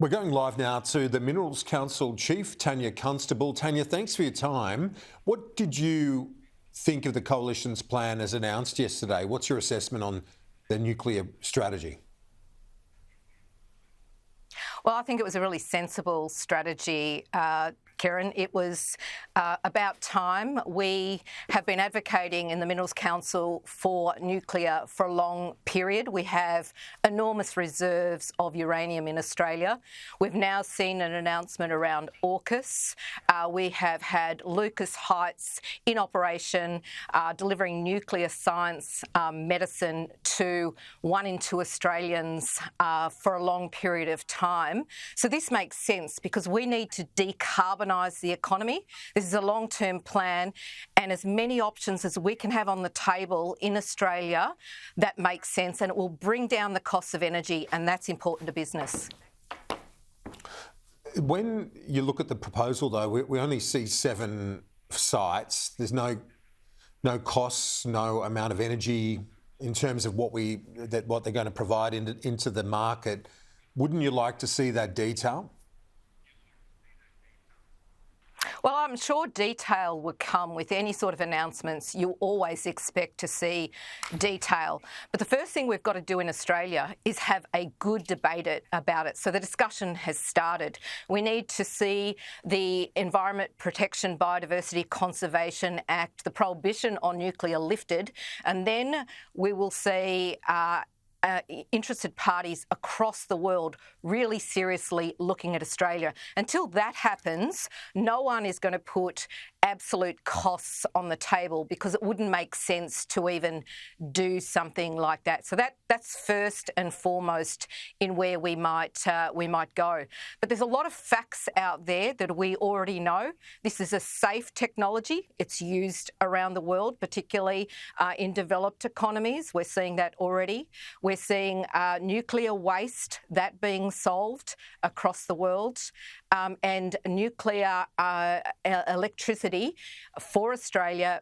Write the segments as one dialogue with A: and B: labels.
A: We're going live now to the Minerals Council Chief, Tania Constable. Tania, thanks for your time. What did you think of the Coalition's plan as announced yesterday? What's your assessment on the nuclear strategy?
B: Well, I think it was a really sensible strategy, Kieran. It was about time. We have been advocating in the Minerals Council for nuclear for a long period. We have enormous reserves of uranium in Australia. We've now seen an announcement around AUKUS. We have had Lucas Heights in operation, delivering nuclear science medicine to 1 in 2 Australians for a long period of time. So this makes sense because we need to decarbonise the economy. This is a long-term plan, and as many options as we can have on the table in Australia, that makes sense, and it will bring down the costs of energy, and that's important to business.
A: When you look at the proposal, though, we only see 7 sites. There's no costs, no amount of energy in terms of what they're going to provide into the market. Wouldn't you like to see that detail?
B: Well, I'm sure detail would come with any sort of announcements. You always expect to see detail. But the first thing we've got to do in Australia is have a good debate about it. So the discussion has started. We need to see the Environment Protection Biodiversity Conservation Act, the prohibition on nuclear lifted, and then we will see interested parties across the world really seriously looking at Australia. Until that happens, no one is going to put absolute costs on the table because it wouldn't make sense to even do something like that. So that's first and foremost in where we might go. But there's a lot of facts out there that we already know. This is a safe technology. It's used around the world, particularly in developed economies. We're seeing that already. We're seeing nuclear waste, that being solved across the world, and nuclear electricity for Australia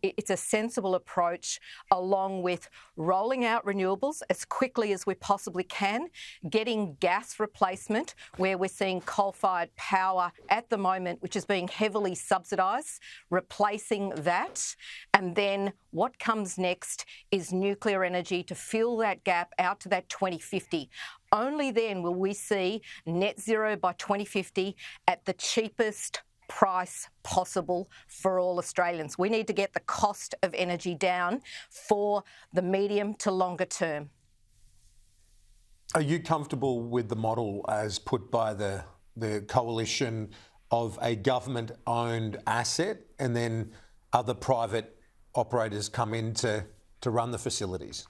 B: it's a sensible approach, along with rolling out renewables as quickly as we possibly can, getting gas replacement where we're seeing coal-fired power at the moment, which is being heavily subsidised, replacing that, and then what comes next is nuclear energy to fill that gap out to that 2050. Only then will we see net zero by 2050 at the cheapest price possible for all Australians. We need to get the cost of energy down for the medium to longer term.
A: Are you comfortable with the model as put by the Coalition of a government-owned asset and then other private operators come in to run the facilities?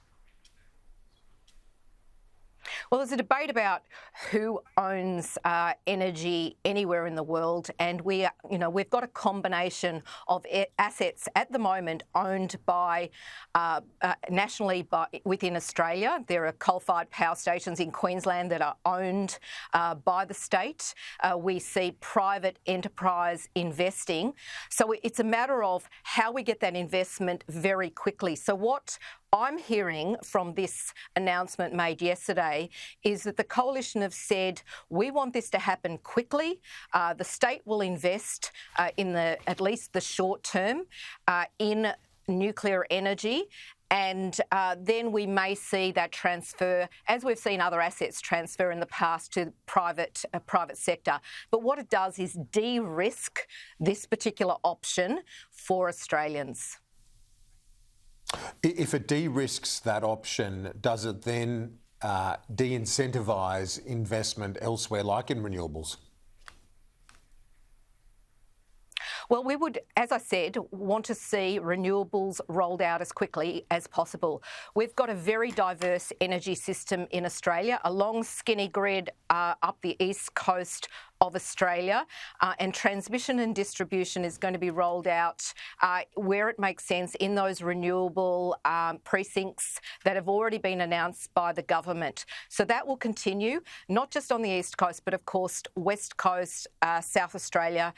B: Well, there's a debate about who owns energy anywhere in the world, and we've got a combination of assets at the moment owned by nationally within Australia. There are coal-fired power stations in Queensland that are owned by the state. We see private enterprise investing. So it's a matter of how we get that investment very quickly. So what I'm hearing from this announcement made yesterday is that the Coalition have said, we want this to happen quickly. The state will invest in at least the short term in nuclear energy. And then we may see that transfer, as we've seen other assets transfer in the past, to the private sector. But what it does is de-risk this particular option for Australians.
A: If it de-risks that option, does it then de-incentivise investment elsewhere, like in renewables?
B: Well, we would, as I said, want to see renewables rolled out as quickly as possible. We've got a very diverse energy system in Australia, a long skinny grid up the east coast of Australia, and transmission and distribution is going to be rolled out where it makes sense in those renewable precincts that have already been announced by the government. So that will continue, not just on the east coast, but of course west coast, South Australia,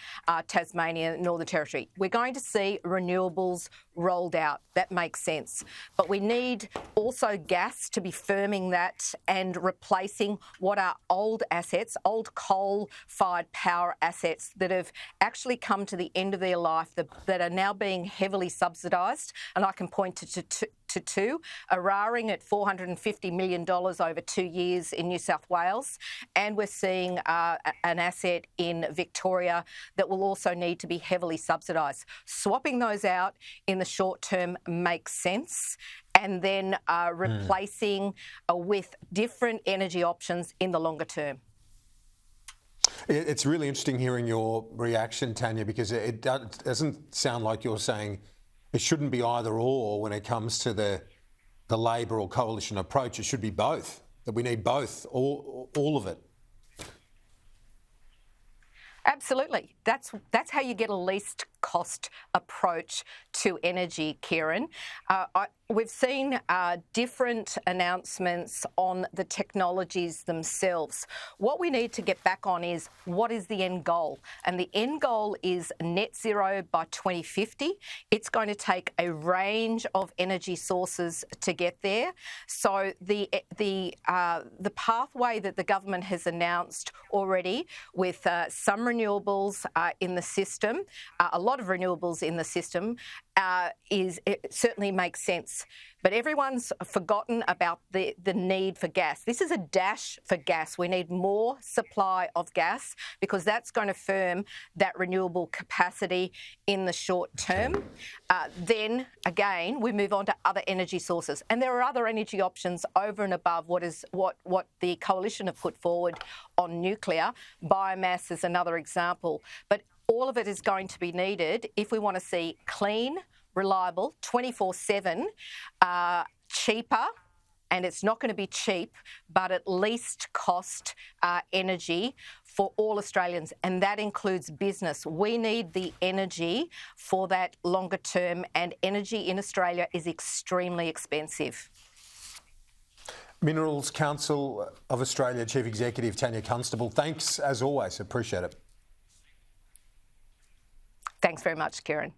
B: Tasmania, Northern Territory. We're going to see renewables rolled out. That makes sense. But we need also gas to be firming that and replacing what are old assets, old coal-fired power assets that have actually come to the end of their life, that are now being heavily subsidised. And I can point to two, Eraring at $450 million over 2 years in New South Wales, and we're seeing an asset in Victoria that will also need to be heavily subsidised. Swapping those out in the short term makes sense, and then replacing with different energy options in the longer term.
A: It's really interesting hearing your reaction, Tania, because it doesn't sound like you're saying it shouldn't be either or when it comes to the Labor or coalition approach. It should be both, that we need both, all of it.
B: Absolutely. That's how you get a least cost approach to energy, Kieran. We've seen different announcements on the technologies themselves. What we need to get back on is, what is the end goal? And the end goal is net zero by 2050. It's going to take a range of energy sources to get there. So the pathway that the government has announced already, with some renewables in the system, a lot of renewables in the system, it certainly makes sense. But everyone's forgotten about the need for gas. This is a dash for gas. We need more supply of gas, because that's going to firm that renewable capacity in the short term. Then, again, we move on to other energy sources. And there are other energy options over and above what the coalition have put forward on nuclear. Biomass is another example. But all of it is going to be needed if we want to see clean, reliable, 24/7, cheaper, and it's not going to be cheap, but at least cost energy for all Australians, and that includes business. We need the energy for that longer term, and energy in Australia is extremely expensive.
A: Minerals Council of Australia Chief Executive Tania Constable, thanks as always. Appreciate it.
B: Thanks very much, Kieran.